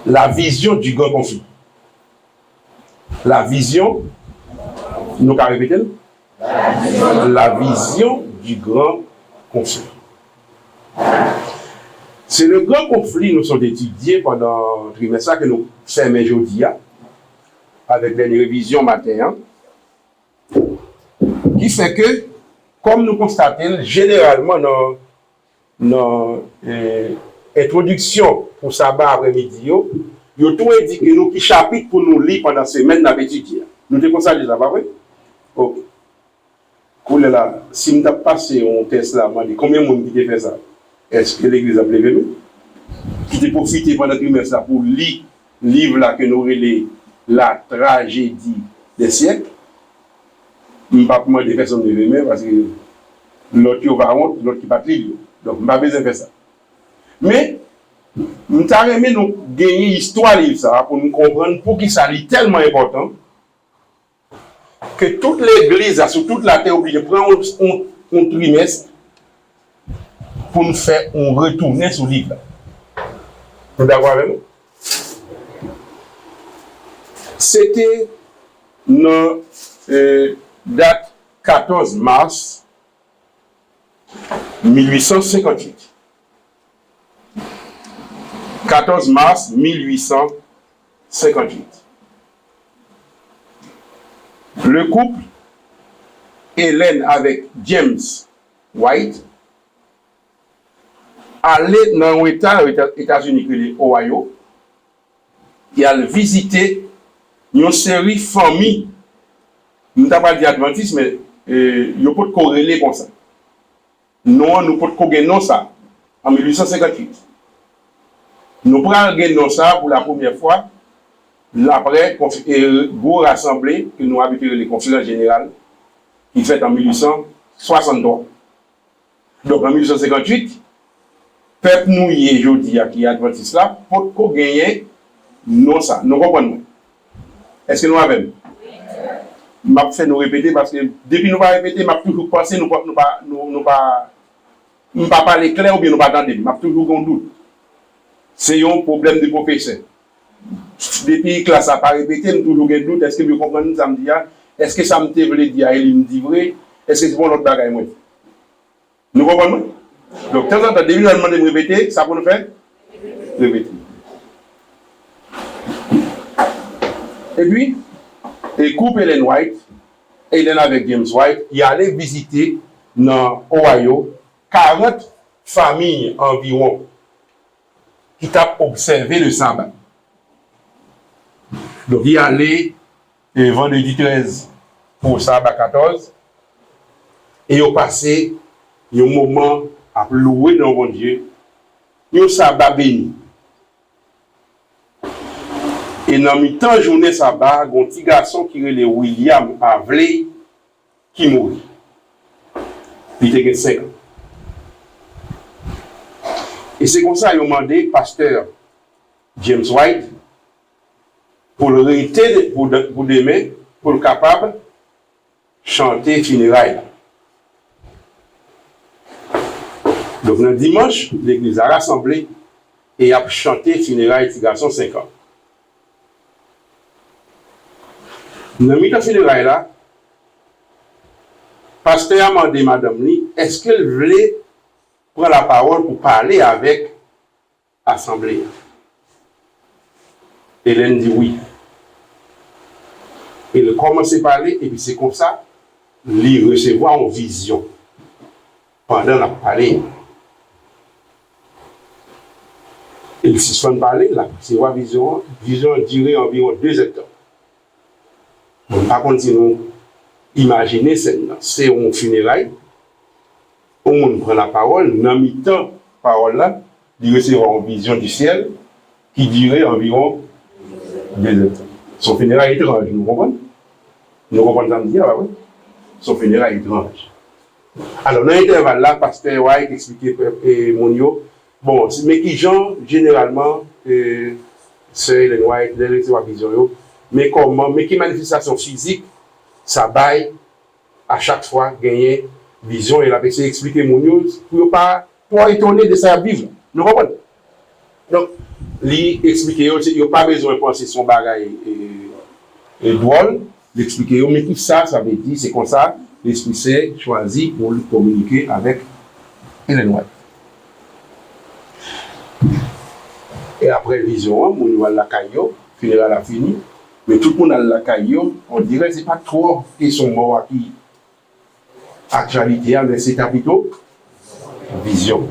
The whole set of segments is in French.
la vision du grand conflit. La vision, nous qu'à répéter, la vision du grand conflit. C'est le grand conflit nous sommes étudiés pendant le trimestre que nous faisons aujourd'hui, avec les révisions matin, qui fait que, comme nous constatons, généralement, dans l'introduction pour sabbat après-midi, il y a tout indiqué nous qui chapitre pour nous lire pendant la semaine dans l'étude. Nous devons ça déjà, pas vrai? Ok. Là, si nous avons passé un test là, combien de monde qui a fait ça? Est-ce que l'église a levé nous? Qui a profité pendant le trimestre pour lire le livre là que nous relèvons la tragédie des siècles? Je ne vais pas demander des personnes de lever parce que l'autre qui va honte, l'autre qui va pas lire. Donc, je ne vais pas besoin de faire ça. Mais, nous avons aimé nous gagner l'histoire de ça pour nous comprendre pour qui ça est tellement important que toute l'église, sur toute la terre, obligée de prendre un trimestre pour nous faire retourner sur le livre. Vous êtes d'accord avec nous? C'était notre date 14 mars 1858. 14 mars 1858. Le couple Hélène avec James White allait dans un État aux États-Unis, les Ohio, et a visité une série de familles. Nous n'avons pas dit adventiste, mais il n'y a pas de corrélé comme ça. Non, nous ne pouvons pas gagner ça en 1858. Nous prenons gagner ça pour la première fois, après, gros rassemblée que nous avons les conférences générales, qui fait en 1863. Donc en 1858, peuple nous y est aujourd'hui qui est adventiste là, pour qu'on gagne non ça. Nous comprenons. Est-ce que nous avons? Je vais faire nous répéter parce que depuis nous pas répéter, je vais toujours penser, nous pas parler clair ou bien nous pas entendre. Je vais toujours un doute. C'est un problème de professeur. Depuis que classe n'a pas répété, nous toujours un doute. Est-ce que vous comprenez ça me dit? Est-ce que ça me voulait dire, il me dit vrai? Est-ce que c'est bon l'autre bagaille moi? Nous comprenons? Donc, de temps en temps, début de demander de répéter, ça pour nous faire? Répéter. Et puis, et couple Hélène White, Hélène avec James White, il allait visiter dans Ohio 40 familles environ qui t'ont observé le sabbat. Donc, il allait vendredi 13 pour sabbat 14 et il a passé un moment à louer dans mon Dieu, un sabbat béni. Et dans le temps journée sabbat, il y a un petit garçon qui est William Havley qui mourit. Il était 5 ans. Et c'est comme ça qu'ils ont demandé pasteur James White pour le réiter pour demain, pour le capable chanter funérailles. Donc, le dimanche, l'église a rassemblé et a chanté funérailles de garçon 5 ans. Dans le milieu de funérailles là, pasteur a demandé madame Lee, est-ce qu'elle voulait prendre la parole pour parler avec l'assemblée? Hélène dit oui. Il commence à parler et puis c'est comme ça, il recevoir une vision pendant la parler. Il se soit parlé, la vision durait environ 2 hectares. Bon, par contre, si nous imaginez, c'est un funérail, on prend la parole, dans mi-temps, parole là, il recevra une vision du ciel qui durait environ 2 hectares. Son funérail est étrange, nous comprenons? Nous comprenons ça me dire, oui. Son funérail est étrange. Alors, dans l'intervalle là, pasteur White expliquait Monio, bon, mais qui gens, généralement, c'est Hélène White, les vision, mais comment, mais qui manifestation physique, ça baille à chaque fois gagner vision et la personne expliquer mon news pour ne pas étonner de ça vivre. Nous comprenons? Donc, lui expliquer, il n'y a pas besoin de penser son bagage et drôle, l'expliquer, mais tout ça, ça veut dire, c'est comme ça, l'esprit s'est choisi pour lui communiquer avec Ellen White. Et après vision, on va la caillou, funéraire a fini, mais tout le monde a la caillou, on dirait que ce n'est pas trop question mort qui actualité, mais c'est plutôt vision.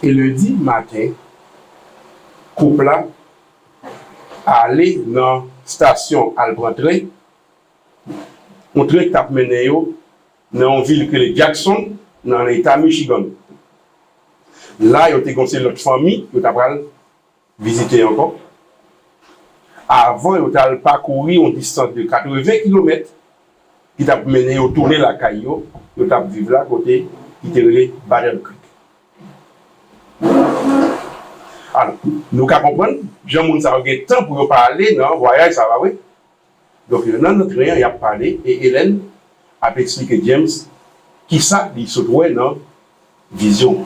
Et lundi matin, couple là aller dans la station Albrantré, on train qui a mené dans une ville que les Jackson, dans l'État Michigan. Là, il y a été l'autre famille, il y a visiter encore. Avant, il y a parcouru une distance de 80 km qui t'a mené au tourner la caillou, il t'a vivre là côté, qui était relé Battle Creek. Alors, nous comprenons, Jean-Moun a eu temps pour parler dans le voyage, ça va, oui. Donc, dans notre réunion, il a parlé et Hélène a expliqué à James qui ça, il se trouvait dans la vision.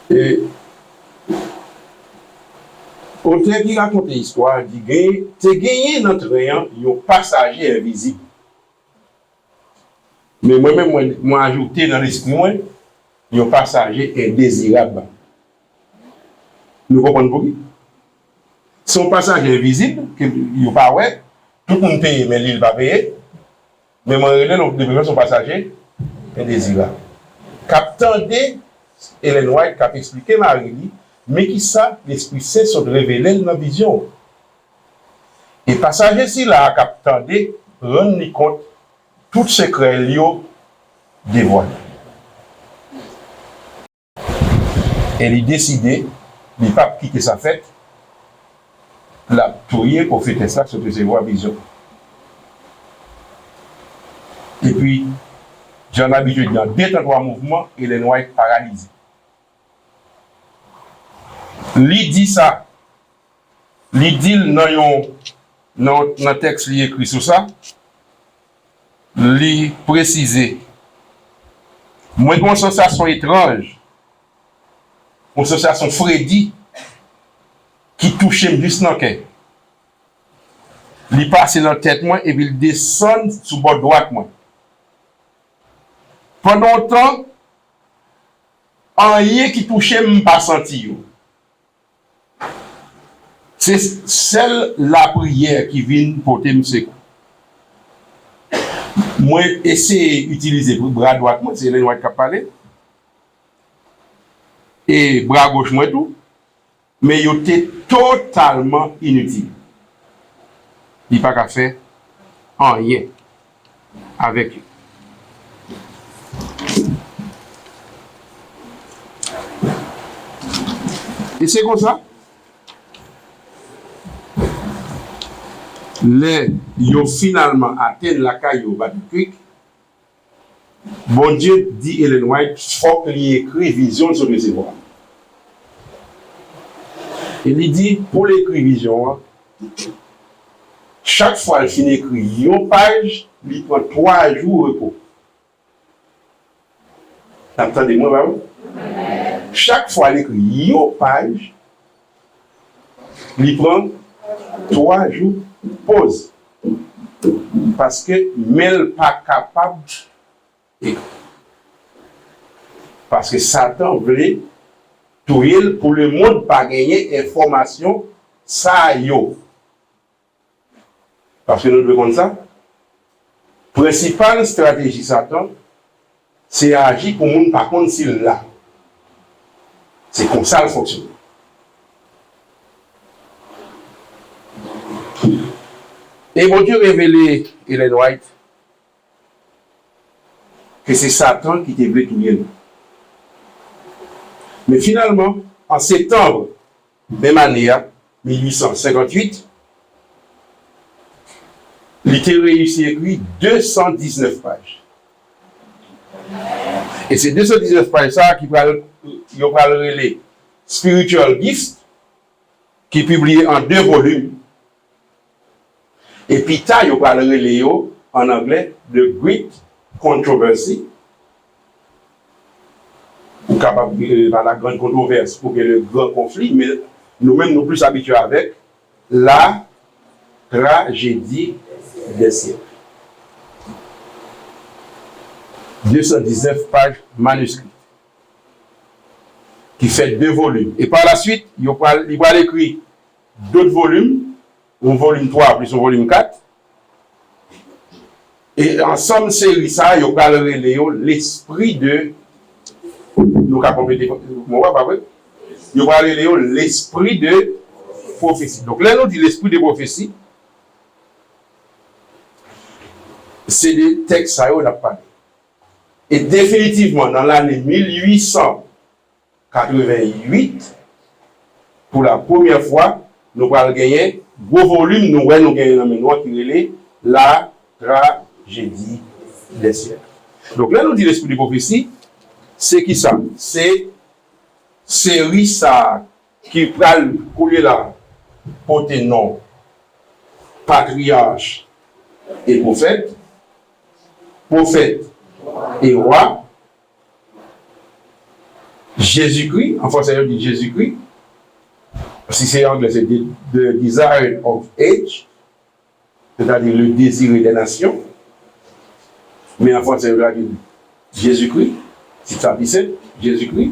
Et auteur qui raconte l'histoire, dit que tu as gagné dans notre réunion un passager invisible. Mais moi-même, moi, ajouté dans l'esprit, un passager indésirable. Nous comprenons pourquoi? Son passager invisible, il n'est pas ouais, tout le monde paye, mais lui, il va payer. Mais moi, je son passager indésirable. Captain D, Ellen White, qui a expliqué Marie, mais qui ça, l'Esprit Saint se révélé dans la vision. Et passager, si là, Captain D, rend compte, tout secret lié dévoilé. Et il a décidé de ne pas quitter sa fête, la touiller pour fêter ça, sur recevoir vision. Et puis, j'en ai habitué dans 2-3 mouvements, et les noirs paralysés. Il dit ça, il dit dans le texte qui est écrit sur ça, il précise, moi j'ai une sensation étrange, une sensation Freddy qui touchait juste dans le cœur. Il passe dans la tête moi et puis il descend sous le bord droit moi. Pendant longtemps, rien qui touchait me pas senti. C'est celle la prière qui vient porter me secours. Moi essayer d'utiliser le bras droit moi, c'est Ellen White qui a parlé. Et bras gauche moi tout. Mais il était totalement inutile. Il n'y a pas qu'à faire rien avec lui. Et c'est comme ça. Ils ont finalement atteint la caille au Battle Creek. Bon Dieu dit Ellen White, il faut qu'il écrit vision sur le recevoir. Il dit, pour l'écrire vision, chaque fois qu'il finit d'écrire une page, il prend 3 jours de repos. Attendez-moi, bah oui? Chaque fois qu'il écrit une page, il prend 3 jours de pause. Parce que il n'est pas capable d'écrire. Parce que Satan voulait pour le monde pas gagner information ça yo. Parce que nous devons comme ça. Principale stratégie Satan, c'est agir pour le monde par contre s'il là. C'est comme ça le fonctionne. Et mon Dieu révélé Ellen White que c'est Satan qui t'est tout bien. Mais finalement, en septembre, même année, 1858, il a réussi à écrire 219 pages. Et ces 219 pages qui parlent les Spiritual Gifts, qui est publié en 2 volumes. Et puis, il parle les en anglais, The Great Controversy. ou capable par la grande controverse pour que le grand conflit, mais nous-mêmes nous plus habitués avec la tragédie des siècles. 219 pages manuscrites qui fait 2 volumes. Et par la suite, il va écrire d'autres volumes, un volume 3 plus un volume 4. Et ensemble, série ça, il va l'esprit de. Nous avons complété. Il va l'esprit de prophétie. Donc là, nous dit l'esprit de prophétie. C'est des textes ça, on a parlé. Et définitivement, dans l'année 1888, pour la première fois, nous allons gagner gros volume, nous allons gagner dans le qui est la tragédie des siècles. Donc là, nous dit l'esprit de prophétie, c'est qui ça? C'est série ça qui parle couler là, porter nom, patriarche et prophète et roi, Jésus-Christ, en français on dit Jésus-Christ, si c'est en anglais c'est the desire of age, c'est-à-dire le désir des nations, mais en français on dit Jésus-Christ, si ça dit c'est Jésus-Christ.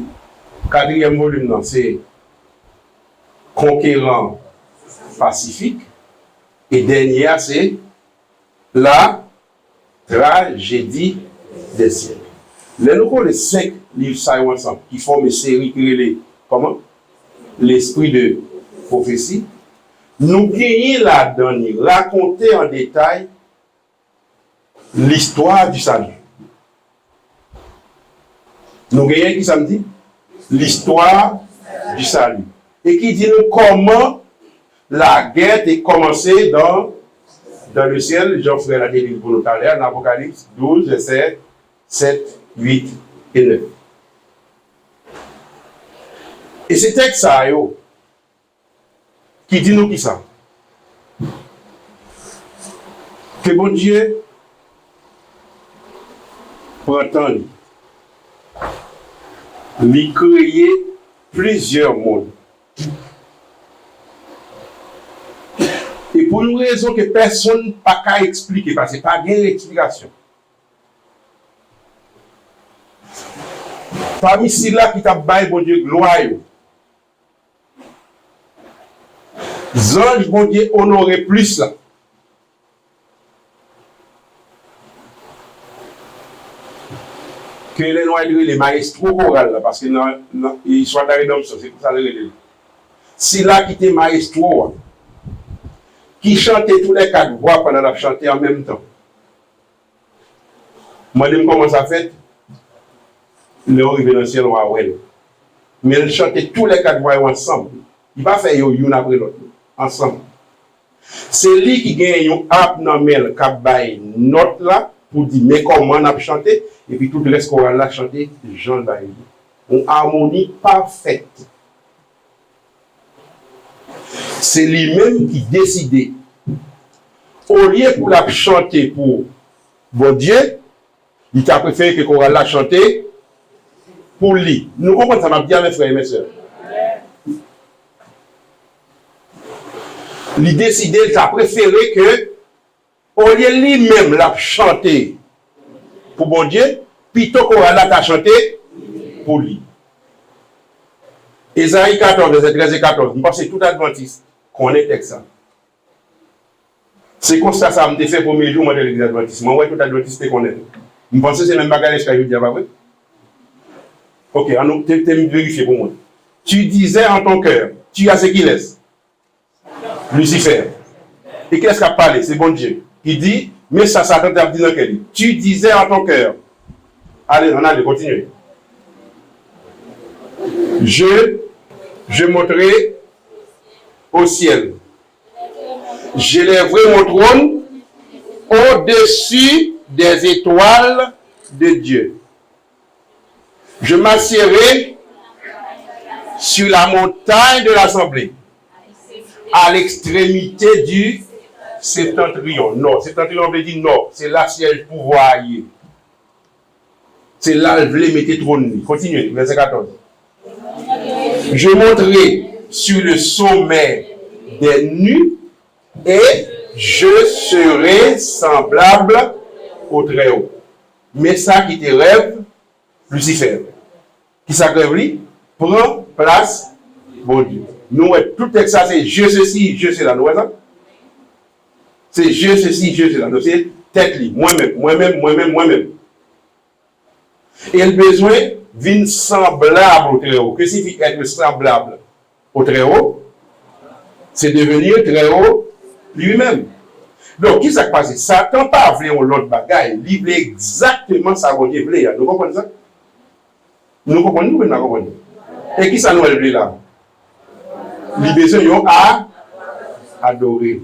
4e volume, c'est conquérant pacifique, et dernier, c'est la tragédie des siècles. Là, nous avons les 5 livres ça ensemble qui forment une série qui est comment? L'esprit de prophétie. Nous gagnons là-dedans, raconter en détail l'histoire du salut. Nous gagnons qui ça me dit? L'histoire du salut. Et qui dit nous comment la guerre est commencée dans le ciel. J'en ferai la délire pour nous parler en Apocalypse 12, verset 7, 8 et 9. Et c'est texte ça, qui dit nous qui ça? Que bon Dieu prend temps, lui créer plusieurs mondes. Et pour une raison que personne n'a pas qu'à expliquer, parce que pas bien l'explication. Parmi ceux-là qui t'a baillé, bon Dieu, gloire. Les anges, bon Dieu, honorer plus là. Que les noirs les maestros chorales là, parce que ils sont dans la rédemption, c'est pour ça le relais. C'est là qui était maestro, qui chantait tous les 4 voix pendant la chanter en même temps. Moi, je me comment ça fait. Le révélation dans le ciel. Mais elle chantait tous les 4 voix ensemble. Il va faire une après l'autre, ensemble. C'est lui qui gagne une abnormal qui baille note là pour dire mais comment on a chanté et puis tout le reste qu'on a chanté Jean Bailly. Une harmonie parfaite. C'est lui-même qui décidait. Au lieu pour la chanter pour bon Dieu, il t'a préféré que qu'on la chanter pour lui. Nous comprenons ça m'a bien mes frères et mes sœurs. Il décidait, il a préféré que au lieu lui-même la chanter pour bon Dieu, plutôt qu'on la chanter pour lui. Ésaïe 14, verset 13 et 14, je pense que tout adventiste connaît texte ça. C'est comme ça ça me fait premier jour moi de l'église adventiste. Moi tout adventiste connaît. Je pense que c'est même bagage que je dis pas vrai. OK, on nous vérifier pour moi. Tu disais en ton cœur, tu as ce qu'il laisse. Lucifer. Et qu'est-ce qu'a parlé? C'est bon Dieu. Il dit, mais ça Satan t'a dit dans quel livre? Tu disais en ton cœur. Allez, on allait continuer. Je monterai au ciel. J'élèverai mon trône au-dessus des étoiles de Dieu. Je m'assiérai sur la montagne de l'assemblée, à l'extrémité du septentrion. Non, septentrion veut dire nord, c'est là siège pouvoirier. C'est là le voulait mettre trône. Continuez, verset 14. Je monterai sur le sommet des nues et je serai semblable au Très-Haut. Mais ça qui te rêve, Lucifer. Qui s'agrève lui, prend place, bon Dieu. Nous, tout texte ça, c'est je ceci, je cela. Nous voyons ça? C'est je ceci, je cela. Donc c'est tête li, moi-même, moi-même, moi-même, moi-même. Et le besoin vient semblable au Très-Haut. Que signifie être semblable au Très-Haut? C'est devenir Très-Haut lui-même. Donc, qui s'est passé? Satan pas voulu l'autre bagaille. Il voulait exactement ça qu'on dit. Nous comprenons ça? Nous comprenons, nous comprenons. Et qui ça nous a dit là? Les besoins à adorer.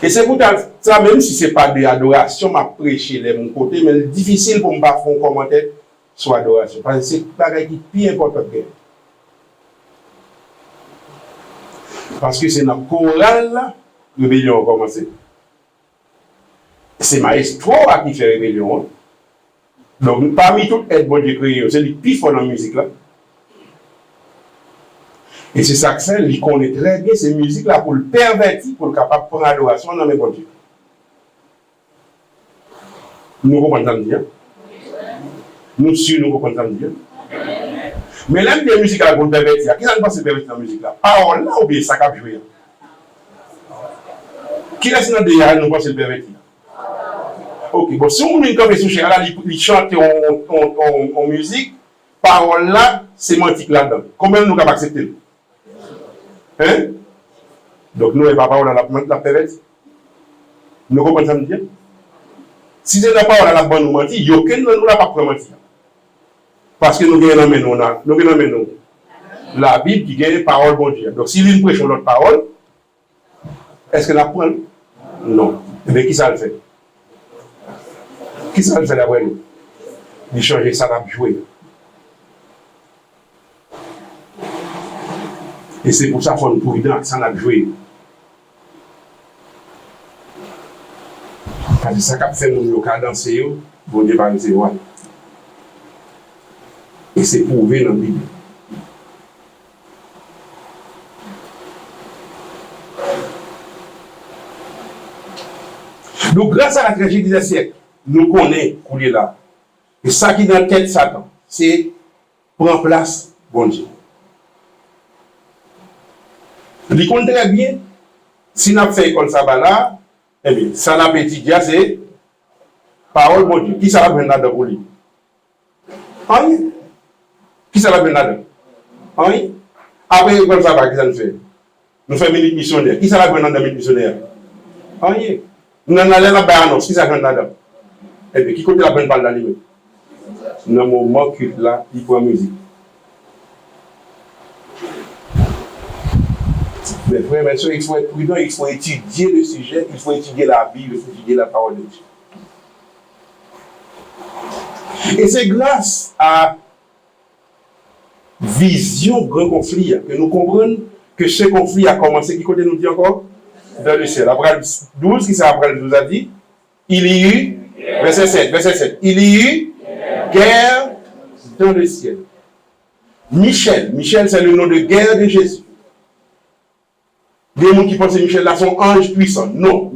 Et c'est pour ça, même si ce n'est pas de l'adoration, m'a prêché de mon côté, mais c'est difficile pour me faire un commentaire sur l'adoration. Parce que c'est un bagage qui est plus important que. Parce que c'est dans le choral, la rébellion a commencé. C'est Maestro qui fait rébellion. Donc, parmi toutes les bonnes créées, c'est le plus fort dans la musique là. Et c'est ça que c'est, il connaît très bien ces musiques-là pour le pervertir, pour le capable de prendre l'adoration dans mes bon Dieu. Nous comprenons ça bien. Nous sûrs, nous comprenons ça bien. Mais l'un des musiques à la pervertir, qui n'a pas se pervertir dans la musique-là? Parole là ou bien ça cap jouer? Qui laisse dans des nous pas se pervertir? Ok, bon, si on est comme les souchés, là, il chante en musique, parole là, sémantique là-dedans. Combien nous capables d'accepter? Hein? Donc nous, les papas, on a la perverse. Nous comprenons ça bien? Si c'est la parole à la bonne nous mentir, il n'y a aucun de nous n'a pas pour mentir. Parce que nous gagnons la Bible qui gagne parole bon Dieu. Donc si nous prêchons notre parole, est-ce que nous apprenons? Non. Mais qui ça le fait? Qui ça le fait d'après nous? Il change ça n'a joué. Et c'est pour ça qu'il faut être prudent, ça n'a joué. Parce que ça qui fait mon local danser, bon Dieu va nous dire. Et c'est prouvé dans la Bible. Donc, grâce à la tragédie des siècles, nous connaissons couler là. Et ça qui est dans la tête de Satan, c'est prendre place, bon Dieu. Il compte très bien, si nous avons fait comme ça, là, eh bien, ça n'a pas étudié, c'est parole bon Dieu. Qui ça va venir là-dedans pour lui? Rien. Qui ça va venir là-dedans? Rien. Après, comme ça, qu'est-ce qu'on fait? Nous faisons minute missionnaire. Qui ça va venir dans la minute missionnaire? Rien. Nous allons là-bas, annonce. Qui ça va venir là-dedans? Eh bien, qui compte la bonne balle dans l'île? Dans le moment culte là, il faut la musique. Mais frère, monsieur, il faut être prudent, il faut étudier le sujet, il faut étudier la Bible, il faut étudier la parole de Dieu. Et c'est grâce à vision grand conflit que nous comprenons que ce conflit a commencé. Qui côté nous dit encore? Dans le ciel. Après 12, qui ça après 12 a dit? Il y eut, verset 7, il y eut guerre dans le ciel. Michel, c'est le nom de guerre de Jésus. Des gens qui pensent que Michel là sont anges puissants. Non.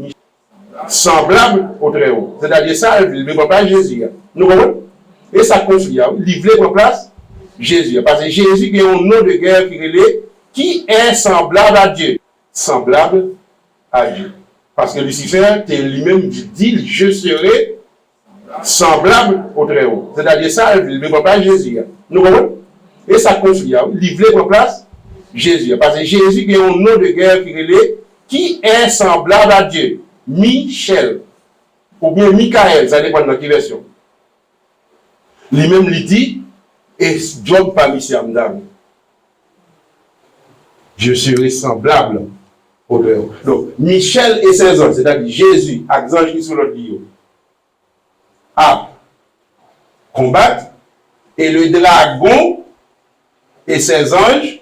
Semblable au Très-Haut. C'est-à-dire ça, il ne veut pas Jésus. Nous comprenons? Et ça conflit. Il veut prendre place Jésus. Parce que Jésus qui est un nom de guerre qui est semblable à Dieu. Semblable à Dieu. Parce que Lucifer, lui-même dit, je serai semblable au Très-Haut. C'est-à-dire ça, il ne veut pas Jésus. Nous comprenons? Et ça conflit. Il veut prendre place Jésus. Parce que Jésus qui est un nom de guerre qui est semblable à Dieu. Michel. Ou bien Michael, ça dépend de notre version. Lui-même lui dit, et Job pas mis Amdam. Je serai semblable au Très-Haut. Donc, Michel et ses anges, c'est-à-dire Jésus, avec les anges qui sont l'autre lieu, à combattre, et le dragon et ses anges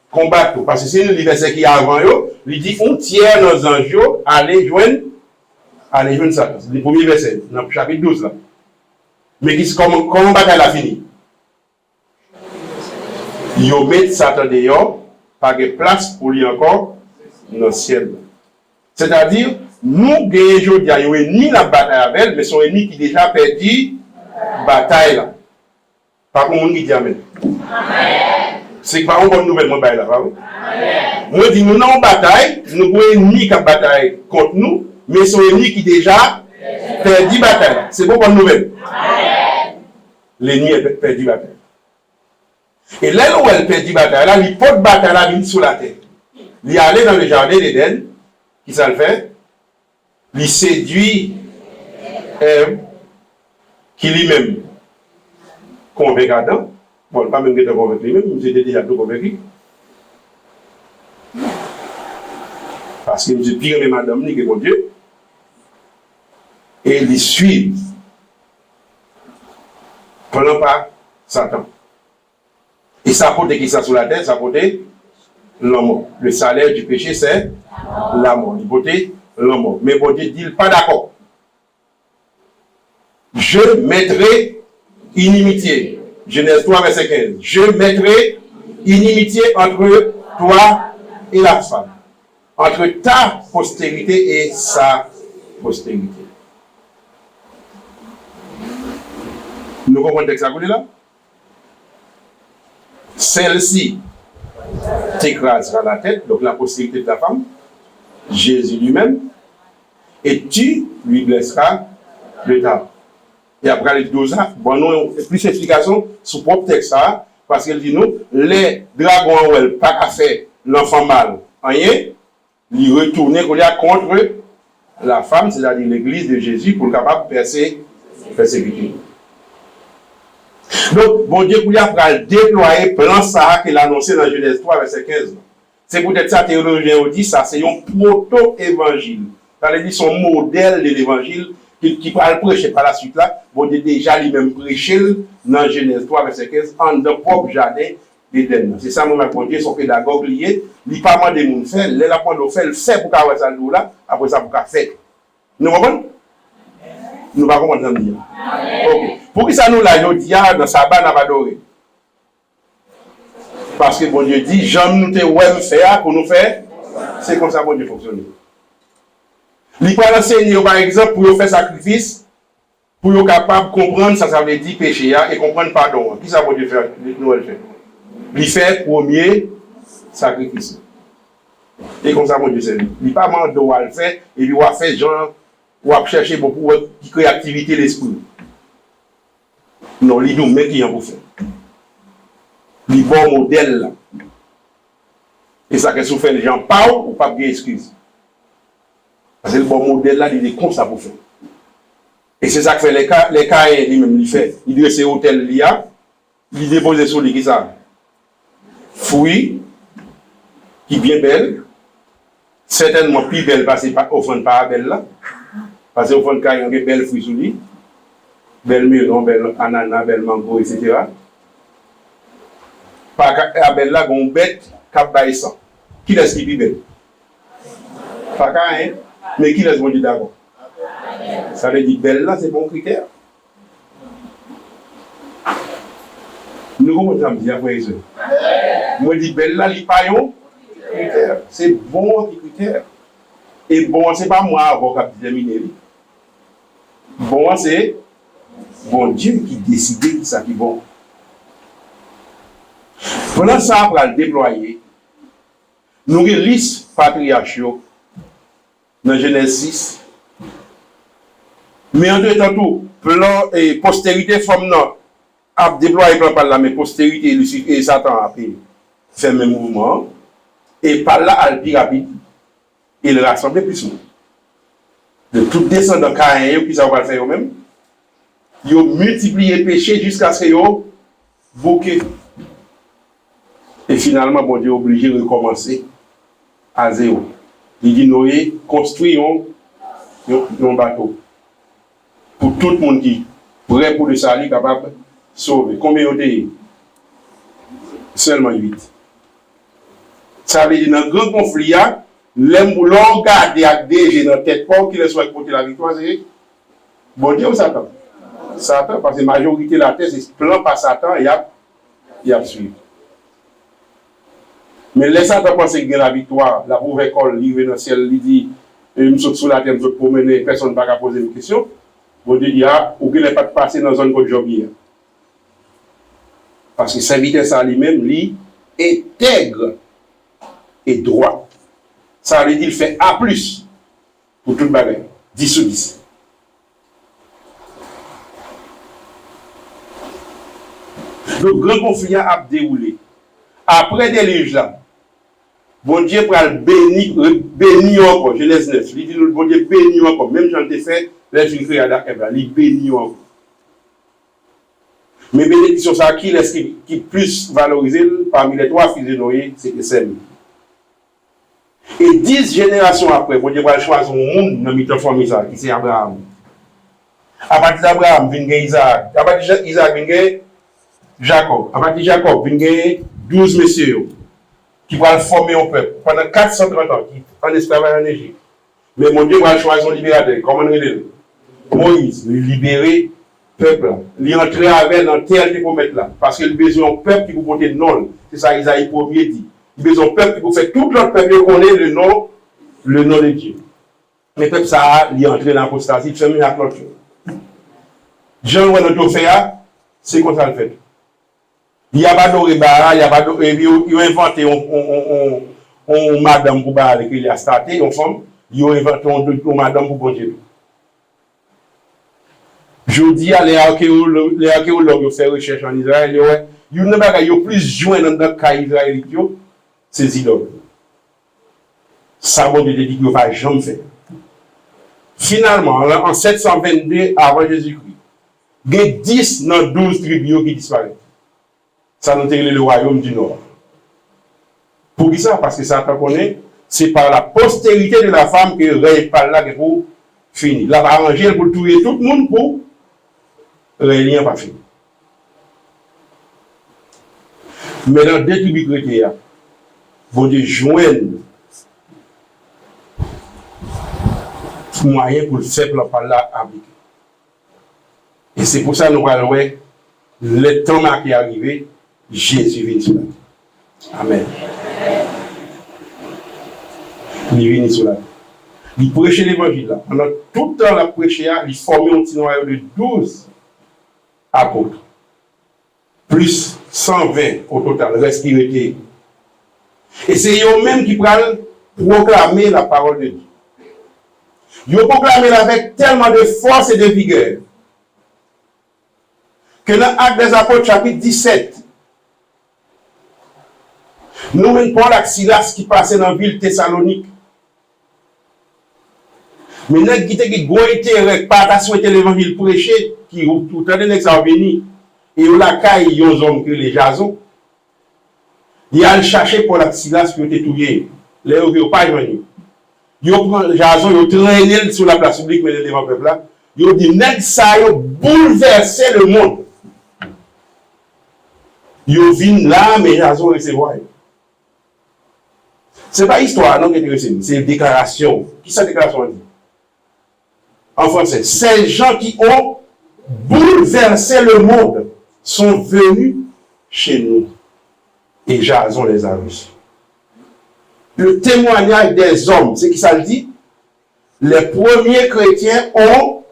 combattre. Parce que c'est le verset qui est avant eux, il dit on tiers nos anges aller joindre Satan. C'est le premier verset, dans le chapitre 12 là. Mais comment bataille la fini? Yo met Satan dehors, pas de place pour lui encore dans le ciel. C'est-à-dire, nous gagnons aujourd'hui un ennemi la bataille avec elle, mais son ennemi qui déjà perdu bataille là. Pas comme on dit Amen. C'est pas une bonne nouvelle, moi, là, pas oui? Moi, je dis, nous avons une bataille, nous avons un ennemi qui a bataille contre nous, mais son ennemi qui déjà perdu bataille. C'est pas une bonne nouvelle. L'ennemi a perdu bataille. Et là où elle perdit bataille, là, il porte bataille là, il sur la terre. Il est allé dans le jardin d'Éden, qui ça le fait? Il séduit qui lui-même convainc Adam. Bon, pas même que tu convaincu lui-même, il était déjà tout convaincu. Parce que je pire même Adam, ni que mon Dieu. Et il suit. Prenons pas Satan. Et ça porte qui ça sur la terre, ça porte la mort. Le salaire du péché, c'est la mort. Il porte la mort. Mais bon Dieu dit pas d'accord. Je mettrai inimitié. Genèse 3, verset 15. Je mettrai inimitié entre toi et la femme. Entre ta postérité et sa postérité. Nous comprenons le texte à côté là? Celle-ci t'écrasera la tête, donc la postérité de ta femme, Jésus lui-même, et tu lui blesseras le talon. Et après les 12 ans, bon, nous plus d'explications sur le propre texte, parce qu'elle dit nous, les dragons, elles pas qu'à faire l'enfant mâle, rien, ils retournent contre la femme, c'est-à-dire l'église de Jésus, pour le capable de persécuter. Donc, bon Dieu, pour après déployer plan ça qu'il a annoncé dans Genèse 3, verset 15. C'est peut-être ça, théologien dit, ça, c'est un proto-évangile. Ça veut dire son modèle de l'évangile qui va le prêcher par la suite là. Bon Dieu, déjà, lui-même prêché dans Genèse 3, verset 15, en de propre jardin d'Éden. C'est ça, mon bon Dieu, son pédagogue lié. Il n'a pas demandé de nous faire, il a pas de faire, le fait pour qu'à ça là, après ça, pour qu'à faire. Nous comprenons? Nous ne pouvons pas comprendre dire. Ok. Pour qui ça nous l'a dit dans sa banne à adorer? Parce que bon Dieu dit, j'aime nous te ouais faire pour nous faire. C'est comme ça bon Dieu fonctionne. Il peut enseigner par exemple pour faire sacrifice, pour être capable de comprendre ça, ça veut dire péché et comprendre pardon. Qui ça bon Dieu fait? Nous le fait. Il fait premier sacrifice. Et comme ça bon Dieu c'est lui. Il pas mandé à le faire et il va faire genre ou à chercher beaucoup de créativité l'esprit. Non, il nous met qui en pour faire. Les bons modèles là. Et ça que si vous faites les gens parlent ou pas bien excuse. Parce que le bon modèle là, il est comme ça pour faire. Et c'est ça que fait les cas lui-même, il fait. Il dit c'est hôtel l'IA, il dépose sur lui qui ça. Fruits, qui est bien belle, certainement plus belle parce que offrande pas belle là. Parce que offrande quand il y a des belles fruits sur lui. Belle melon, belle ananas, belle mango, etc. Par la belle là, on bête, cap baissant. Qui laisse qui belle? Pas qu'un, hein? Mais qui laisse mon Dieu d'abord? Ça veut dire belle là, c'est bon critère. Nous commençons à dire après ça. Moi, je dis belle là, il pas un critère. C'est bon critère. Et bon, c'est pas moi avant qui déterminer. Bon, c'est bon Dieu qui décide de ça qui est bon. Pendant ça, pour le déployer, nous avons une liste patriarcale dans Genèse 6. Mais en deux temps, tout, plan et postérité, femme non, a déployé plan par là, mais postérité et Satan a fait le même mouvement. Et par là, elle est plus rapide. Il rassemble plus souvent. De tout descendant Caïn, puis ça va le faire eux-mêmes. Ils ont multiplié le péché jusqu'à ce qu'ils ont bouqué. Et finalement, bon Dieu est obligé de recommencer à zéro. Il dit Noé, construisons un bateau. Pour tout le monde qui est prêt pour le salut, capable de sauver. Combien ont été? Seulement 8. Ça veut dire dans le grand conflit, l'on garde avec des gens dans la tête pour qu'il soit porter la victoire, c'est bon Dieu ou Satan? Satan, parce que la majorité de la terre, c'est plan par Satan, il y a suivi. Mais les Satan pense qu'il y a la victoire, la pauvre école, il vient dans le ciel, il dit, nous sommes sous la terre, nous sommes promenés, personne ne va pas poser une question. Vous dites, il y a, ou qu'il n'est pas passé dans la zone de Jobier. Parce que sa vitesse à lui-même, lui, intègre et droit. Ça veut dire qu'il fait A+, pour toute bagarre. 10 sur 10. Le grand conflit a déroulé. Après des livres là, bon Dieu pour bénir encore. Genèse 9. Il dit, bon Dieu bénir encore. Même j'en ai fait, là je suis à il bénit encore. Mais bénédiction, ça qui est-ce qui plus valorisé parmi les 3 fils de Noé, c'était Sem. Et 10 générations après, bon Dieu va choisir un monde dans la famille ça, qui c'est Abraham. À partir d'Abraham, vient Isaac. À partir d'Isaac, vient Jacob. À partir de Jacob, vient 12 messieurs qui vont former un peuple pendant 430 ans, qui en esclavage en Égypte. Mais mon Dieu va choisir un libérateur. Comment on dit Moïse, le libérer peuple. Il entrer avec dans terre qui pour mettre là. Parce qu'il a besoin d'un peuple qui vous porter non. C'est ça Isaïe 1er dit. Il a besoin d'un peuple qui vous fait tout l'autre peuple qui connaît le nom de Dieu. Mais peuple ça, il est entré dans l'apostasie, il fait mieux à l'autre. Jean Renaud fait, c'est comme ça le fait. Il n'y a pas d'oré barra, il n'y a pas d'oré. Ils ont inventé une madame pour barra qui a starté, une femme. Ils ont inventé une madame pour bon Dieu. Je dis à les archéologues qui font recherche en Israël, ils ont plus joint dans le cas israélien, c'est idoles. Ça, bon Dieu dit qu'il ne va jamais faire. Finalement, en 722 avant Jésus-Christ, il y a 10 dans 12 tribus qui disparaissent. Ça nous dit le royaume du Nord. Pour qui ça? Parce que ça, c'est par la postérité de la femme que le règne par là pour finir. Là, va arranger pour tuer tout le monde pour rien pas fini. Mais dans deux tribus chrétiennes, vous devez joindre moyen pour le faire par là appliquer. Et c'est pour ça que nous allons le temps qui est arrivé, Jésus vient sur la terre. Amen. Il vient sur la terre. Il prêchait l'évangile là. Pendant tout le temps, il prêchait, il formait un petit noyau de 12 apôtres. Plus 120 au total, reste qui était. Et c'est eux-mêmes qui prennent proclamer la parole de Dieu. Ils ont proclamé avec tellement de force et de vigueur que dans l'Acte des Apôtres, chapitre 17, nous avons Paul et Silas qui passaient dans la ville Thessalonique. Mais nous avons été pas souhaité l'évangile prêché, qui ont tout le temps ça venu, et on a caillé les hommes que les Jason. Ils ont cherché Paul et Silas qui ont été tués. Les hommes n'ont pas venu. Ils ont pris Jason, ils ont traîné sur la place publique, mais devant le peuple là. Ils ont dit, nèg ça, ils ont bouleversé le monde. Ils ont vu là, mais Jason recevoir. Ce n'est pas histoire, non, c'est une déclaration. Qui cette déclaration dit? En français, ces gens qui ont bouleversé le monde sont venus chez nous. Et Jason les a reçus. Le témoignage des hommes, c'est qui ça le dit? Les premiers chrétiens ont.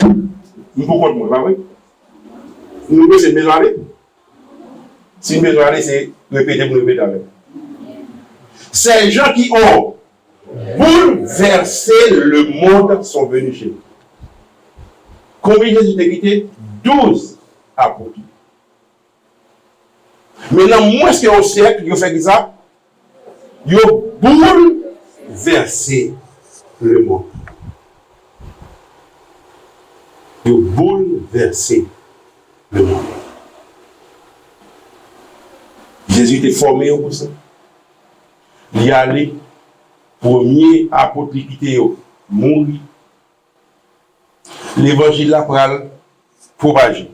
Nous pouvons comprendre, pas vrai? Nous pouvons c'est besoin d'aller. Si nous besoin d'aller, c'est répéter pour répéter avec. Ces gens qui ont bouleversé le monde sont venus chez nous. Combien Jésus t'a quitté? 12 apôtres. Maintenant, moins qu'un siècle, ils ont fait ça. Ils ont bouleversé le monde. Ils ont bouleversé le monde. Jésus était formé pour ça. Il y allait, premier apôtre qui était mourir. L'évangile là pour propager.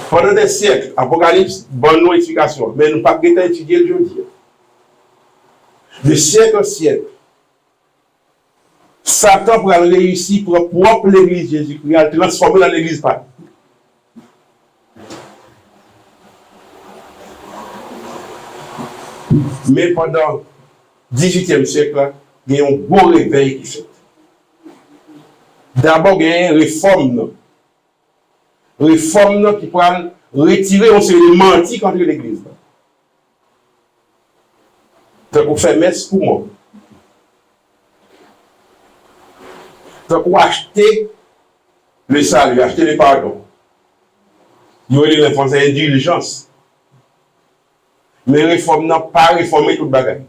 Pendant des siècles, Apocalypse, bonne explication, mais nous ne pouvons pas étudier aujourd'hui. De siècle en siècle, Satan pour réussir pour propre l'église Jésus-Christ, à le transformer dans l'église pas. Mais pendant le 18e siècle, il y a un beau réveil qui fait. D'abord, il y a une réforme. Réforme qui peut retirer on se mentir contre l'église. Donc, on fait messe pour moi. Donc, on acheter le salut, acheter le pardon. Il y a une réforme, c'est indulgence. Mais réforme n'a pas réformé toute bagaille.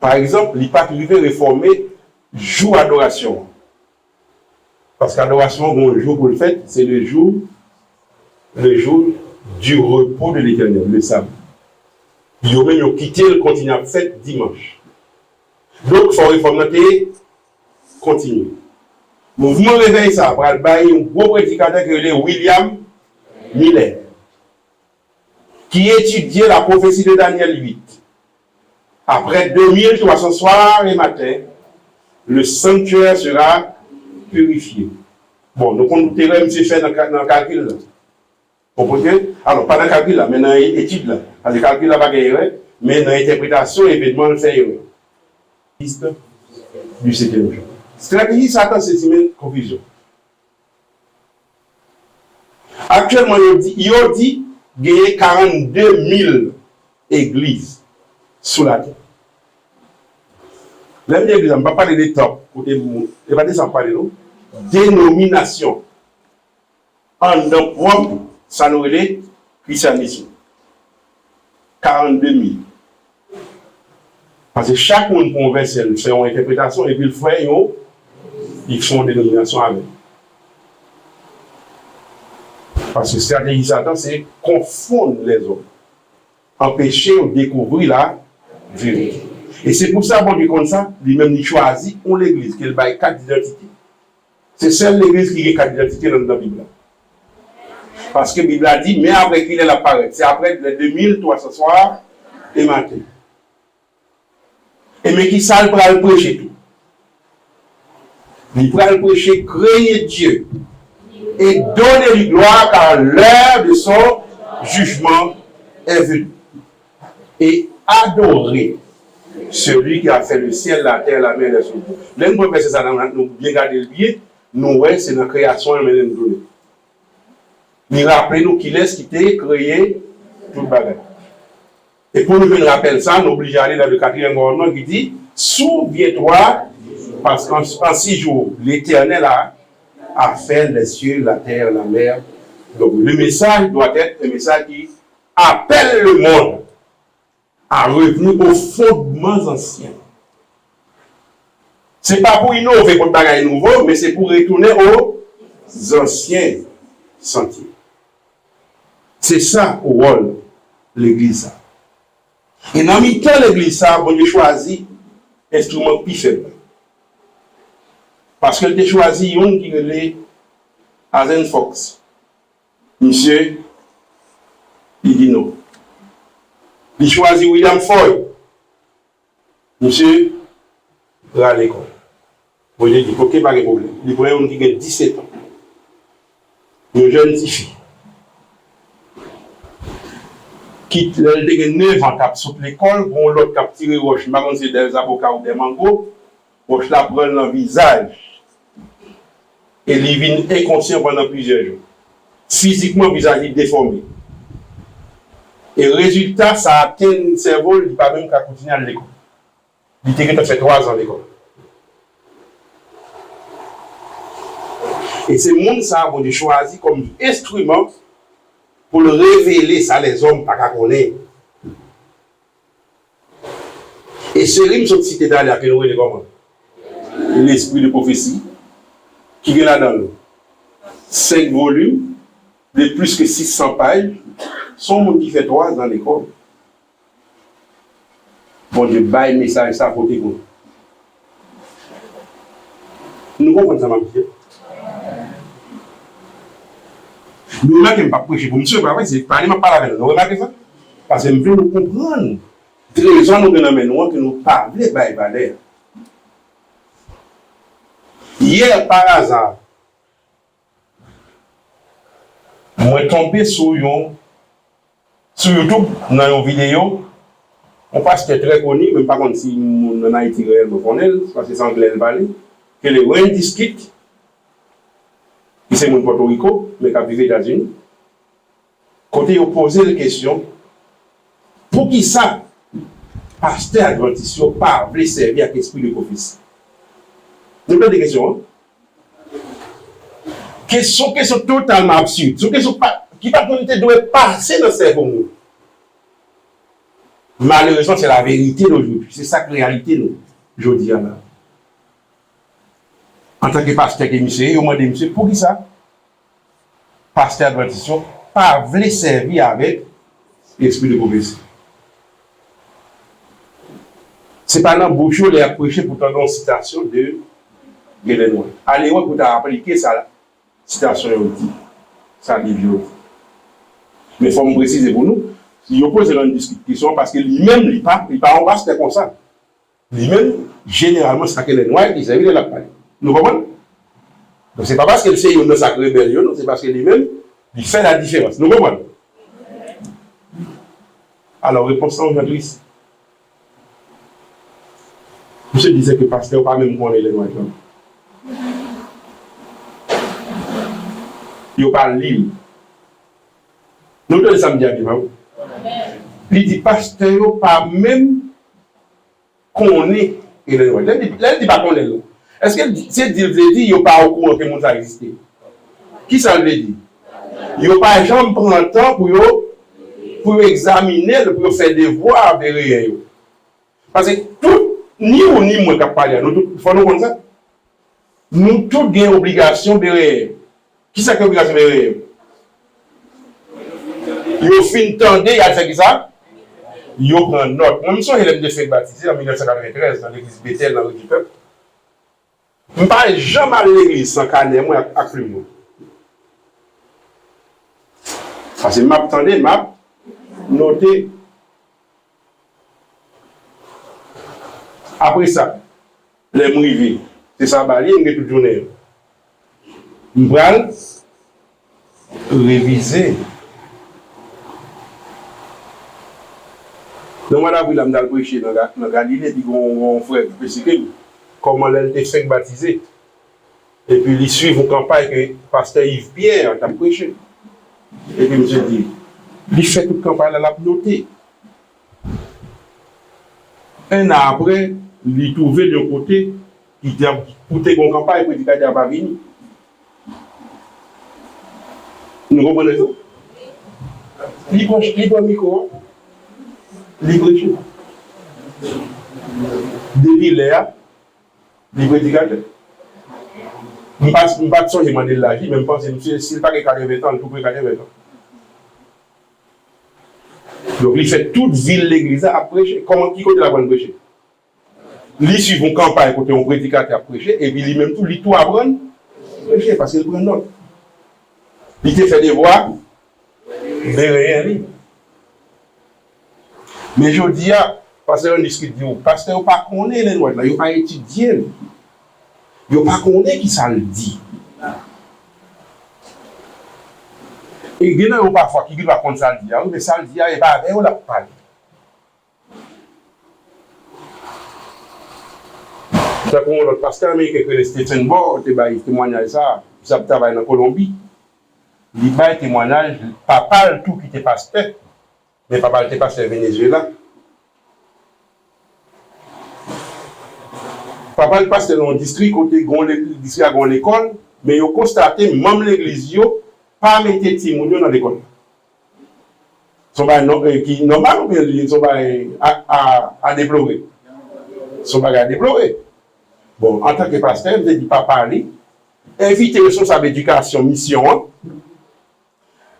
Par exemple, il n'est pas privé réformer jour d'adoration. Parce qu'adoration, le jour pour le fait, c'est le jour du repos de l'Éternel, le sabbat. Ils ont même quitté le continent fête dimanche. Donc, il faut réformer, continuer. Le mouvement réveille ça, pour aller un gros prédicateur qui est William Miller, qui étudiait la prophétie de Daniel 8. Après 2300 soirs et matins, le sanctuaire sera purifié. Bon, donc on peut même fait dans le calcul là. Vous comprenez? Alors, pas dans le calcul là, mais dans l'étude là. Parce que le calcul là, pas erreur, mais dans l'interprétation, l'événement, le fait erreur. Liste du 7e jour. Stratégie, Satan, c'est une confusion. Actuellement, il dit qu'il y a 42 000 églises sous la terre. La même église, on ne va pas parler des top, il ne va pas parler de dénomination. En nom propre, ça nous relève christianisme. 42 000. Parce que chaque monde converse, il fait une interprétation et puis le frère, ils font une dénomination avec. Parce que stratégie Satan, c'est confondre les hommes. Empêcher ou découvrir la vérité. Et c'est pour ça, bon Dieu, comme ça, lui-même, il choisit pour l'église, qu'il baille 4 identités. C'est seule l'église qui a 4 identités dans la Bible. Parce que la Bible a dit, mais après qu'il est apparaît, c'est après les 2300 soirs et matin. Et mais qui ça, il pourra le prêcher tout. Il pourra le prêcher, créer Dieu et donner lui gloire car l'heure de son jugement est venue. Et adorer celui qui a fait le ciel, la terre, la mer, les eaux. L'un de c'est ça, nous bien garder le pied, nous, c'est dans la création, nous nous donner. Mais rappelez-nous qu'il est qui t'a créé tout le bagage. Et pour nous rappeler ça, nous obligés d'aller dans le 4e commandement qui dit souviens-toi, parce qu'en 6 jours, l'Éternel a fait les cieux, la terre, la mer. Donc le message doit être un message qui appelle le monde à revenir aux fondements anciens. Ce n'est pas pour innover pour bagaille nouveau, mais c'est pour retourner aux anciens sentiers. C'est ça au rôle de l'Église. Et dans le temps l'Église, on a choisi l'instrument plus faible. Parce qu'elle a choisi un qui est Azen Fox. Monsieur, il dit non. Il a choisi William Foy. Monsieur, il va à l'école. Vous voyez, il n'y a pas de problème. Il y a un qui a 17 ans. Une jeune fille. Qui a 9 ans, qui saute l'école, bon, l'autre qui a tiré roche, je ne sais pas des avocats ou des mangos, roche la prend dans le visage. Et il vient inconscient pendant plusieurs jours. Physiquement, le visage est déformé. Et le résultat, ça atteint le cerveau, il n'est pas même qu'à continuer à l'école. Il a fait 3 ans à l'école. Et c'est le monde ça qu'on a choisi comme instrument pour le révéler, ça les hommes pas qu'à connaître. Et ce rime sont cités dans la nous comment? L'esprit de prophétie, qui est là-dedans. 5 volumes, de plus que 600 pages, sont monde qui fait 3 ans à l'école. Bon Dieu, bail message ça pour côté vous. Nous comprenons ça, ma vie. Nous ne pouvons pas prêcher pour monsieur, c'est pas lui parler avec nous. Vous remarquez ça? Parce que nous voulons nous comprendre. Très gens nous donnent nous que nous parlons, Hier, par hasard, moi tombé sur YouTube, dans une vidéo, on passe très connu, même par contre, si on a été réellement connaît, parce que c'est anglais le parler, que le Randy Skitt, qui c'est mon Porto Rico, mais qui a vécu aux États-Unis, quand il a posé la question, pour qui ça, pasteur adventiste, pas voulu servir avec l'esprit de office? Nous avons des questions. Question totalement absurde. Question qui doit passer dans le cerveau. Malheureusement, c'est la vérité d'aujourd'hui. C'est ça que la réalité, nous, aujourd'hui. En tant que pasteur qui monsieur, il m'a dit, monsieur, pour qui ça? Pasteur adventiste, pas voulu servir avec l'esprit de prophétie. C'est pas dans bouche les approcher pour tendre une citation de Hélène White. Allez, vous pour appliquer ça, citation dit, ça livre. Mais il faut me préciser pour nous, il oppose une discussion parce que lui-même, il ne parle pas c'était comme ça. Lui-même, généralement, c'est Hélène White, il s'agit de la parole. Nous comprenons? Donc, ce n'est pas parce qu'il sait une sacrée rébellion, c'est parce que lui-même, il fait la différence. Nous comprenons? Alors, réponse aujourd'hui. Monsieur disait que le pasteur pas même connaît les noirs. Il n'y a pas l'île. Nous devons samedi à dimanche. Il dit pasteur pas même connaît les noirs. Il dit pas connaît. Est-ce que c'est dire il n'y a pas au courant que le monde a existé? Qui ça veut dire? Il n'y a pas jamais prendre le temps pour examiner, pour faire des voix derrière. Parce que tout ni ou ni moi qui parle, nous faut nous comme ça. Nous tous avons obligation de qui ça qui obligation de yo fin tendé, il a fait ça. Yo prend note. Moi, je suis élève de fait baptisé en 1993 dans l'église Bethel dans le peuple. Je ne parle jamais à l'église sans canet, moi, à plume. Parce que m'a tendé, m'a noté. Après ça, les mouillés, c'est ça, il y a toute journée. Je vais réviser. Donc, moi, je vais prêcher dans Galilée, puis mon frère, comment elle était fait baptiser. Et puis, il suit une campagne que le pasteur Yves Pierre a prêché. Et puis, je dis, il fait toute campagne, elle a noté. Un an après, il trouvé d'un côté qui dit pour tes bonnes campagnes, pour dire qu'il n'a pas venu. Nous comprenons ça? Libre micro, libre chou. Depuis l'air, libre éducateur. Je ne vais pas changer de l'âge, mais je pense que s'il n'a pas 80 ans, il peut 80 ans. Donc, il fait toute ville l'église à prêcher. Comment qui côté la bonne prêcher? Il suit une campagne côté un prédicateur à prêcher, et puis lui-même tout, il tout apprendre prêcher, parce qu'il prend note. Il te fait des voix, mais rien. Mais je dis, pasteur, on discute, pasteur, pas connaît les noirs, il n'a pas étudié. Il n'a pas connaît qui ça le dit. Et il y a parfois qui ne va pas ça le dire, mais ça le dit, il va avec, on l'a parlé. C'est comme notre pasteur américain que Stephen Ball, il a témoignage ça, il travaille en Colombie. Il a témoignage, papa tout qui était pasteur, mais papa était pasteur au Venezuela. Papa le pasteur dans le district, côté district à l'école, mais il a constaté, même l'église, pas mettre Timounio dans l'école. Son bail qui normal ou bien son bail à déplorer. Son bail à déplorer. Bon, en tant que pasteur, je ne dis pas parler. Inviter les responsables d'éducation, mission,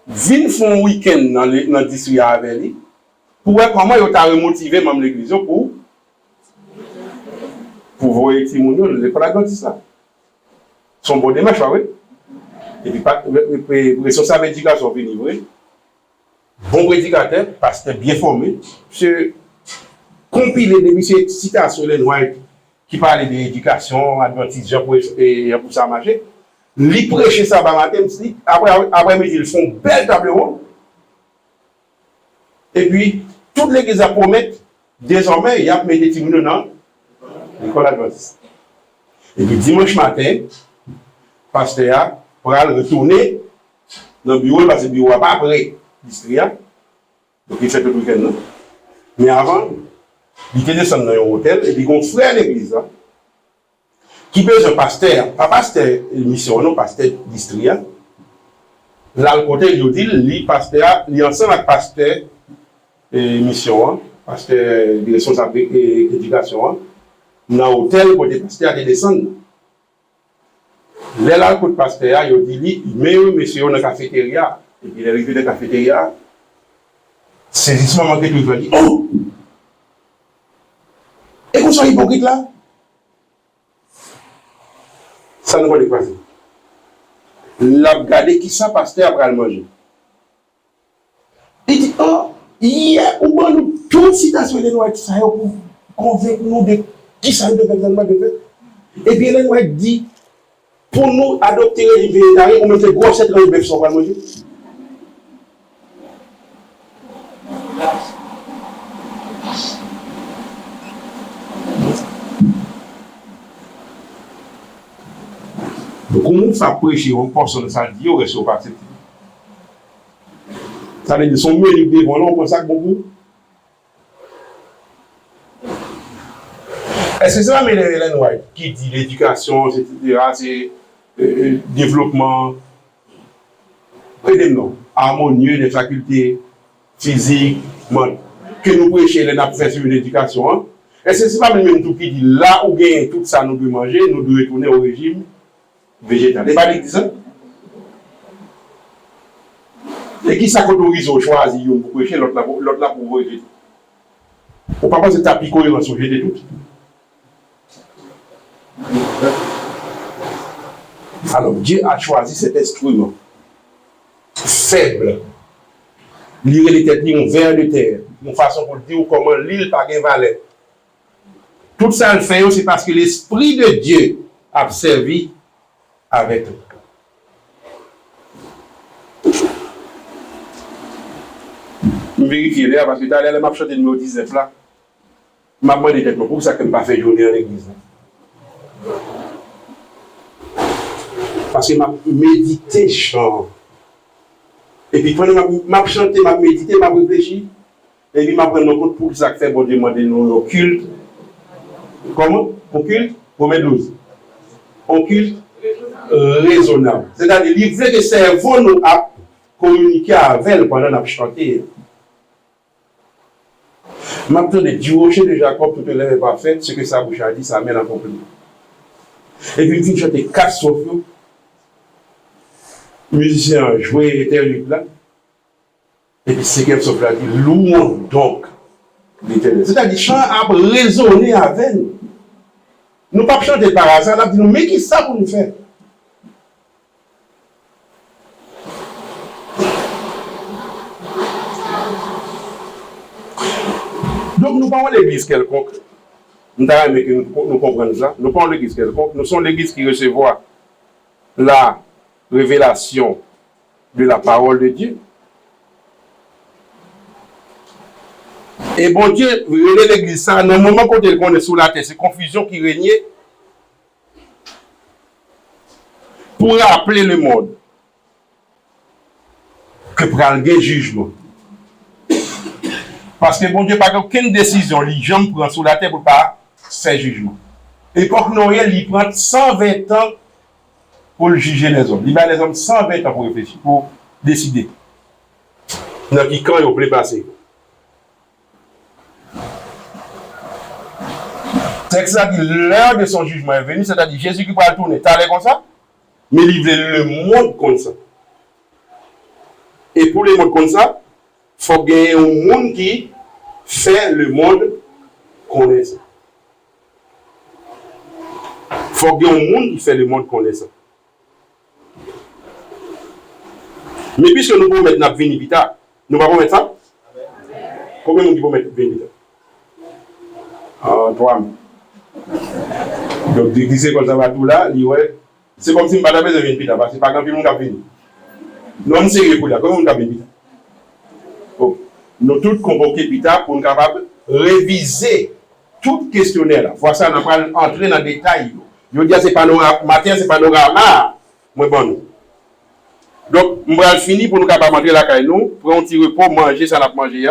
venir faire un week-end dans le district avec lui, pour voir comment il a remotivé même l'église pour voir Timounio dans l'école adventiste là. Son bon démarche, oui. Et puis, les responsables d'éducation venir, oui. Bon prédicateur, pasteur bien formé, c'est compiler des citations les noirs qui parlait d'éducation, adventiste, pour ça marcher. Ils prêchaient ça par matin, après midi, ils font une belle table ronde. Et puis, toute l'église a promis, désormais, il y a mis des petits dans l'école adventiste. Et puis, dimanche matin, le pasteur pourra retourner dans le bureau, parce que le bureau n'est pas après l'Istria. Donc, il fait tout le week-end. Mais avant, il était descendu dans un hôtel, et puis, il y a un frère de l'église, qui peut être un pasteur, pas pasteur mission, non, pasteur d'Istria. Là, le côté, il dit, lui, pasteur, il est ensemble avec pasteur mission, pasteur de responsabilité et éducation, dans l'hôtel, côté pasteur, il descend. Là, le côté pasteur, il dit, mais monsieur, dans la cafétéria, et puis il est arrivé dans la cafétéria, c'est ce moment que tout le monde dit, oh! Et vous soyez hypocrite là? Ça ne va pas passer. La regardé qui ça pasteur après le manger. Il dit, oh, hier, on va nous toute citation de noirs qui ça pour convaincre nous de qui ça devait faire. Et puis les noirs dit, pour nous adopter le régime végétarien, on met des grosses têtes dans le bœuf sur le manger. Donc, comment on fait prêcher, on pense sur ça, dit, on reste pas accepté. Ça veut dire, son mieux libéré, on pense ça beaucoup. Est-ce que c'est la Hélène White qui dit l'éducation, etc., c'est développement, non, harmonieux des facultés physiques, que nous prêchons, les nappes fait sur l'éducation? Hein? Est-ce que c'est pas même tout qui dit là où gagne tout ça, nous devons manger, nous devons retourner au régime végétal? Et pas dit ça? Et qui s'autorise au choisir pour prêcher, l'autre là pour rejeter? On ne peut pas penser que tu as picolé dans son jeté tout. Alors, Dieu a choisi cet instrument faible. Lire les têtes, un verre de terre, une façon pour dire comment l'île n'a pas valeur. Tout ça le fait, c'est parce que l'Esprit de Dieu a servi avec eux. Je vérifie là, parce que dans les marches de numéro 19 là, je me demande peut-être pour ça que je ne pas fait journée en l'église. Parce que je médité, chant. Et puis pendant que je chante, je médité, je réfléchi. Et puis je prends compte pour ça que fait bon demander nos cultes. Comment? Au culte? Romains 12. Au culte raisonnable. C'est-à-dire, il voulait que le cerveau nous a communiqué avec elle pendant qu'on a chanté. Maintenant, du rocher de Jacob, tout ne l'avait pas fait, ce que sa bouche a dit, ça mène en compagnie. Et puis, il chantait 4 sophios. Musicien joué éternel là. Et puis, c'est qu'elle sophie a dit, louons donc l'éternel. C'est-à-dire, chant a résonné avec nous. Nous ne pouvons pas chanter par hasard, nous disons, mais qui ça pour nous faire? Donc, nous parlons de l'église quelconque. Nous comprenons ça. Nous parlons de l'église quelconque. Nous sommes l'église qui recevra la révélation de la parole de Dieu. Et bon Dieu, l'église, ça, dans le moment où on est sous la terre, c'est confusion qui régnait pour rappeler le monde que pour un jugement. Parce que bon Dieu, pas aucune décision, les gens prennent sous la terre pour ne pas faire jugement. Et pour Noël, il prend 120 ans pour juger les hommes. Il va les hommes 120 ans pour réfléchir, pour décider. Dans qui camp ils ont passer. C'est que ça dit l'heure de son jugement est venue, c'est-à-dire Jésus qui va tourner, t'as l'air comme ça, mais il veut le monde comme ça. Et pour le monde comme ça, il faut gagner un monde qui fait le monde connaissant. Il faut gagner un monde qui fait le monde connaissant. Mais puisque nous pouvons mettre notre vénibita, nous ne pouvons pas mettre ça? Combien de monde qui peut mettre vénibita? 3 000. Donc, glisser comme ça va tout là, c'est comme si madame avait une pita, parce que c'est pas grand monde qui a venu. Non, sérieux pour là, comment on a venu pita? Nous tous convoqués pita pour nous capable réviser tout questionnaire là. Voir ça, on va entrer dans le détail. Je veux dire, c'est panorama, matin, c'est panorama. Moi, bon. Donc, on va finir pour nous capables entrer la caille nous, pour un petit repos, manger, ça n'a pas mangé,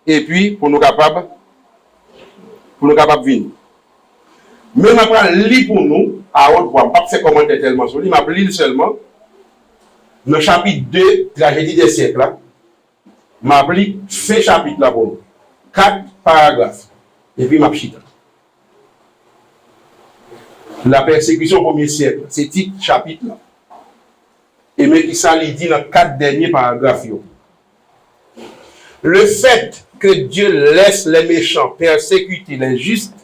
et puis pour nous capables venir. Mais je vais lire pour nous, à haute voix, je ne vais pas faire commentaire tellement sur lui, je vais lire seulement, dans le chapitre 2, tragédie des siècles, je vais lire ce chapitre là pour nous. 4 paragraphes. Et puis je vais chita. La persécution au 1er siècle, c'est titre chapitre là. Et mais qui ça dit dans 4 derniers paragraphes. Le fait que Dieu laisse les méchants persécuter les justes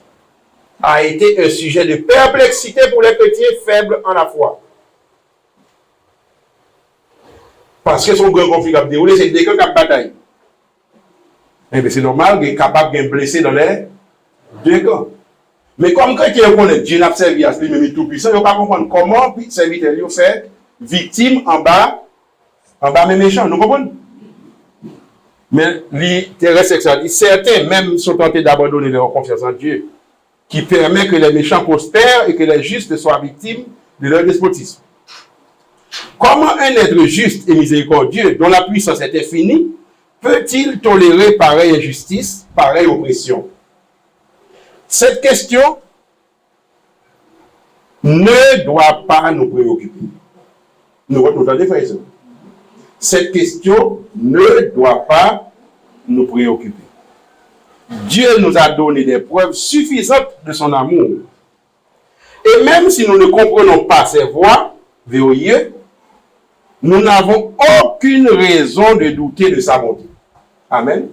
a été un sujet de perplexité pour les chrétiens faibles en la foi. Parce que son grand conflit a déroulé, c'est des camps qui ont bataille. Eh bien, c'est normal qu'il est capable de blesser dans les deux camps. Mais comme chrétien connaît Dieu n'a servi à lui-même tout puissant, il ne peut pas comprendre comment serviteur lui fait victime en bas mes méchants. Nous comprenons? Mais l'intérêt sexuel dit certains même sont tentés d'abandonner leur confiance en Dieu, qui permet que les méchants prospèrent et que les justes soient victimes de leur despotisme. Comment un être juste et miséricordieux, dont la puissance est infinie, peut-il tolérer pareille injustice, pareille oppression? Cette question ne doit pas nous préoccuper. Nous entendez, frères et sœurs? Cette question ne doit pas nous préoccuper. Dieu nous a donné des preuves suffisantes de son amour. Et même si nous ne comprenons pas ses voies verrouillées, nous n'avons aucune raison de douter de sa bonté. Amen.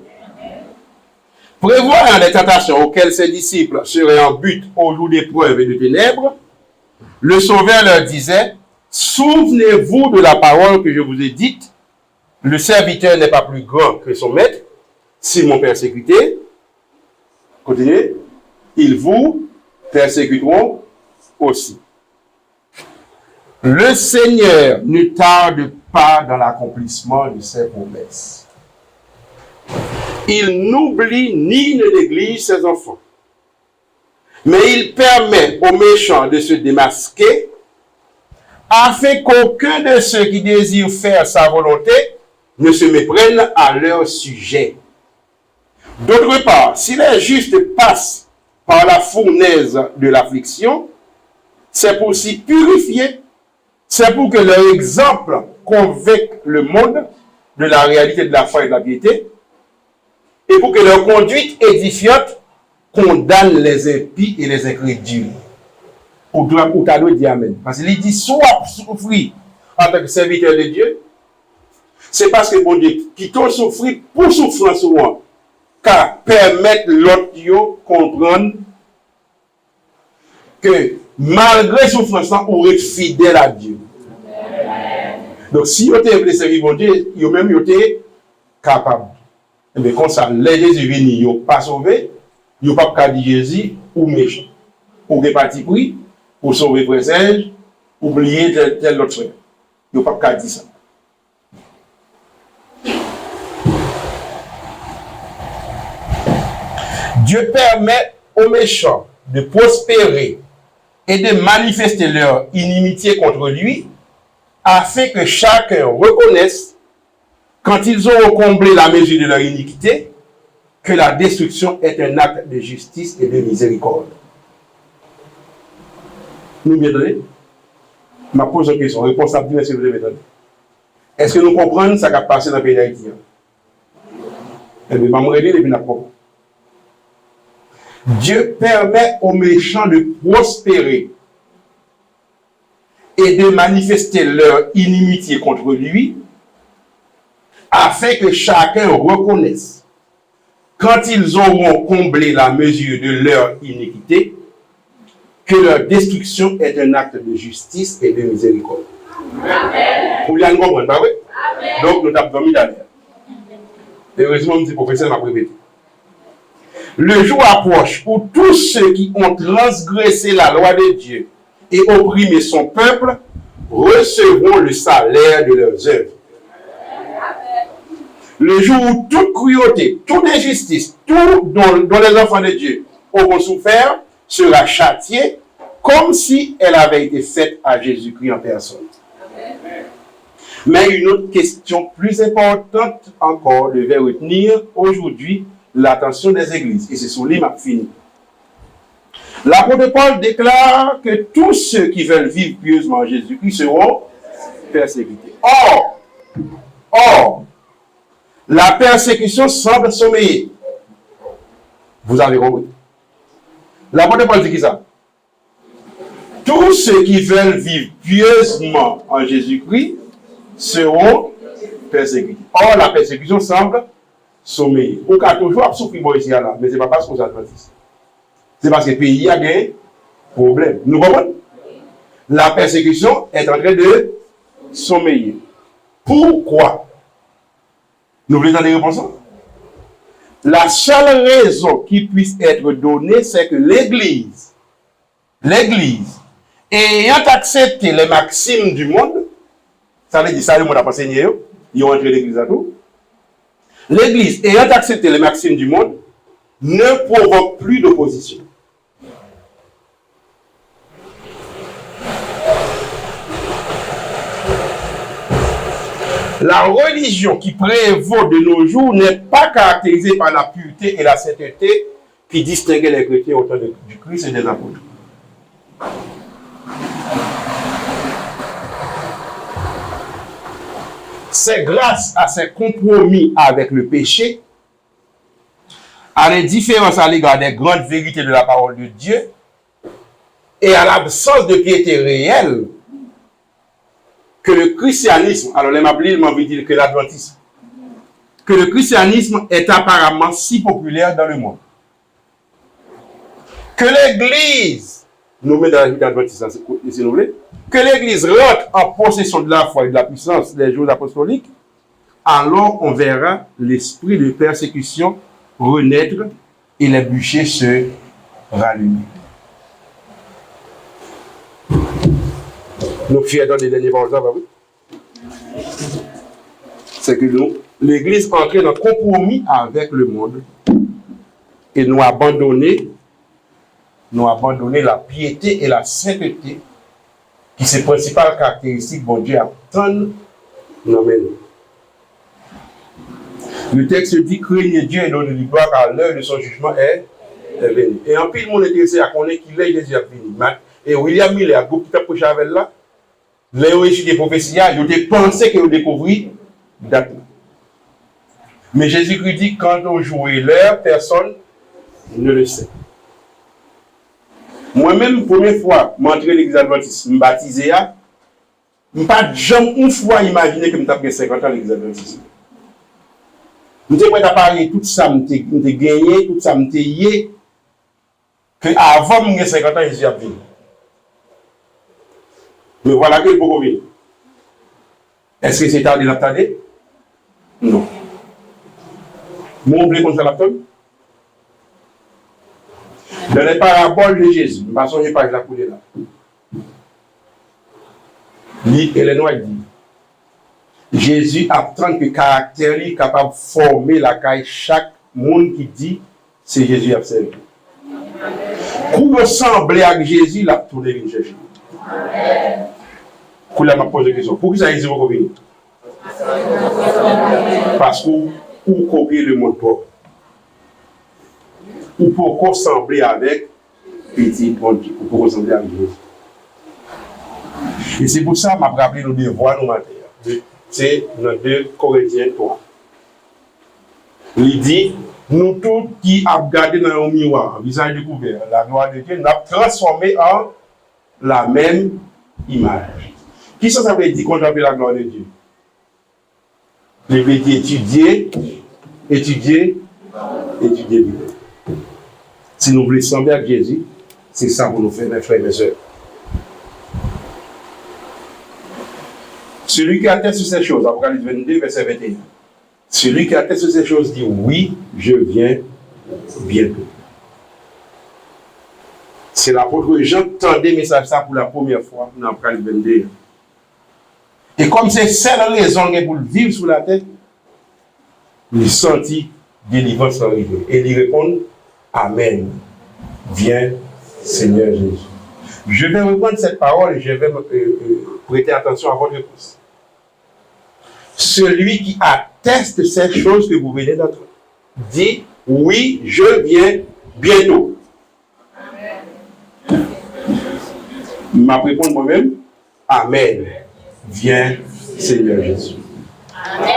Prévoyant les tentations auxquelles ses disciples seraient en but au jour d'épreuves et de ténèbres, le Sauveur leur disait: souvenez-vous de la parole que je vous ai dite, le serviteur n'est pas plus grand que son maître. S'ils m'ont persécuté, continuez, ils vous persécuteront aussi. Le Seigneur ne tarde pas dans l'accomplissement de ses promesses. Il n'oublie ni ne néglige ses enfants. Mais il permet aux méchants de se démasquer afin qu'aucun de ceux qui désirent faire sa volonté ne se méprennent à leur sujet. D'autre part, si les justes passent par la fournaise de l'affliction, c'est pour s'y purifier, c'est pour que leur exemple convainque le monde de la réalité de la foi et de la piété, et pour que leur conduite édifiante condamne les impies et les incrédules. Ou t'as dit amen. Parce qu'il dit soit souffrir en tant que serviteur de Dieu, c'est parce que bon Dieu qui t'a souffrir pour souffrance souvent, car permettre l'autre de comprendre que malgré souffrance, on est fidèle à Dieu. Donc si vous êtes servir bon Dieu, vous même êtes capable. Mais quand ça, les Jésus viennent, ils ne sont pas sauvés, ils ne sont pas dire Jésus ou méchant. Ou des partis pris, ou sauver présage, oublier tel autre frère. Ils ne sont pas dire ça. Dieu permet aux méchants de prospérer et de manifester leur inimitié contre lui, afin que chacun reconnaisse, quand ils auront comblé la mesure de leur iniquité, que la destruction est un acte de justice et de miséricorde. Nous bien donné? Je pose une question. Réponse à dire, si vous avez donné. Est-ce que nous comprenons ce qui a passé dans le pays d'Haïti? Eh bien, je vais me révéler et puis nous comprenons. Dieu permet aux méchants de prospérer et de manifester leur inimitié contre lui, afin que chacun reconnaisse, quand ils auront comblé la mesure de leur iniquité, que leur destruction est un acte de justice et de miséricorde. Amen. Vous l'avez compris, pas vrai? Donc nous avons mis derrière. Heureusement, mon petit professeur m'a répété. Le jour approche où tous ceux qui ont transgressé la loi de Dieu et opprimé son peuple recevront le salaire de leurs œuvres. Le jour où toute cruauté, toute injustice, tout dont les enfants de Dieu auront souffert sera châtié comme si elle avait été faite à Jésus-Christ en personne. Mais une autre question plus importante encore devait retenir aujourd'hui l'attention des églises. Et c'est sur lui m'a fini. L'apôtre Paul déclare que tous ceux qui veulent vivre pieusement en Jésus-Christ seront persécutés. Or, la persécution semble sommeiller. Vous avez compris. L'apôtre Paul dit qui ça? Tous ceux qui veulent vivre pieusement en Jésus-Christ seront persécutés. Or, la persécution semble sommeiller. On a toujours souffrir ici là, mais ce n'est pas parce qu'on s'adventiste. C'est parce que le pays a des problèmes. Nous comprenons? La persécution est en train de sommeiller. Pourquoi? Nous voulons des réponses? La seule raison qui puisse être donnée, c'est que l'Église, ayant accepté les maximes du monde, ça veut dire ça, le monde a pas enseigné, ils ont entré l'Église à tout. L'Église, ayant accepté les maximes du monde, ne provoque plus d'opposition. La religion qui prévaut de nos jours n'est pas caractérisée par la pureté et la sainteté qui distinguaient les chrétiens au temps du Christ et des apôtres. C'est grâce à ces compromis avec le péché, à l'indifférence à l'égard des grandes vérités de la parole de Dieu et à l'absence de piété réelle que le christianisme, alors les Mablil m'ont dit que l'adventisme, que le christianisme est apparemment si populaire dans le monde. Que l'Église, nous met dans la vie d'adventisme, si vous voulez, que l'Église rentre en possession de la foi et de la puissance des jours apostoliques, alors on verra l'esprit de persécution renaître et les bûchers se rallumer. Nous fiers dans les derniers paroles, oui. C'est que nous, l'Église entrait dans compromis avec le monde et nous abandonner la piété et la sainteté qui sont les principales caractéristiques que Dieu attend dans nous. Le texte dit craignez Dieu et donnez lui gloire car l'heure de son jugement est venue. Et en plus, le monde est intéressé à connaître qu'il est Jésus a fini. Et William Miller, le groupe qui t'a approché avec là, les origines des prophéties, ils ont pensé qu'ils ont découvert date. Mais Jésus-Christ dit quand on joue l'heure, personne ne le sait. Moi-même, première fois, je suis entré à l'église adventiste, je me baptisé, je n'ai pas jamais une fois imaginé que je suis 50 ans à l'église adventiste. Je suis prêt à parler tout ça, je suis gagné, tout ça, je suis yé. Que avant de 50 ans, je suis venu. Mais voilà que je peux venir. Est-ce que c'est tardé l'attendé? Non. Vous oubliez qu'on s'est l'attendé? Dans les paraboles de Jésus, je ne vais pas la couler là. Lui et les noirs dit Jésus apprend que le caractère est capable de former la caille chaque monde qui dit c'est Jésus a servi. Pour ressembler à Jésus, il a tourné une chercher. Pour la me pose la question. Pour qui ça existe au venir? Parce que vous copiez le monde propre. Ou pour ressembler avec petit monde, ou pour ressembler avec Jésus. Et c'est pour ça que je m'a rappelé nos devoirs nous matin. C'est dans 2 Corinthiens 3. Il dit, nous tous qui avons regardé dans un miroir, visage découvert, la gloire de Dieu, nous avons transformé en la même image. Qui ça veut dire contempler la gloire de Dieu? Je veux dire étudier. Si nous voulons sembler à Jésus, c'est ça pour nous faire, mes frères et mes sœurs. Celui qui atteste sur ces choses, Apocalypse 22, verset 21. Celui qui atteste sur ces choses dit oui, je viens bientôt. C'est l'apôtre Jean qui tendait message ça pour la première fois dans le 22. Et comme c'est seule raison pour le vivre sous la tête, il sentit délivrance arriver. Et il répond Amen. Viens, Seigneur Jésus. Je vais reprendre cette parole et je vais prêter attention à votre réponse. Celui qui atteste ces choses que vous venez d'entendre dit oui, je viens bientôt. Je vais répondre moi-même Amen. Viens, Seigneur Jésus. Amen.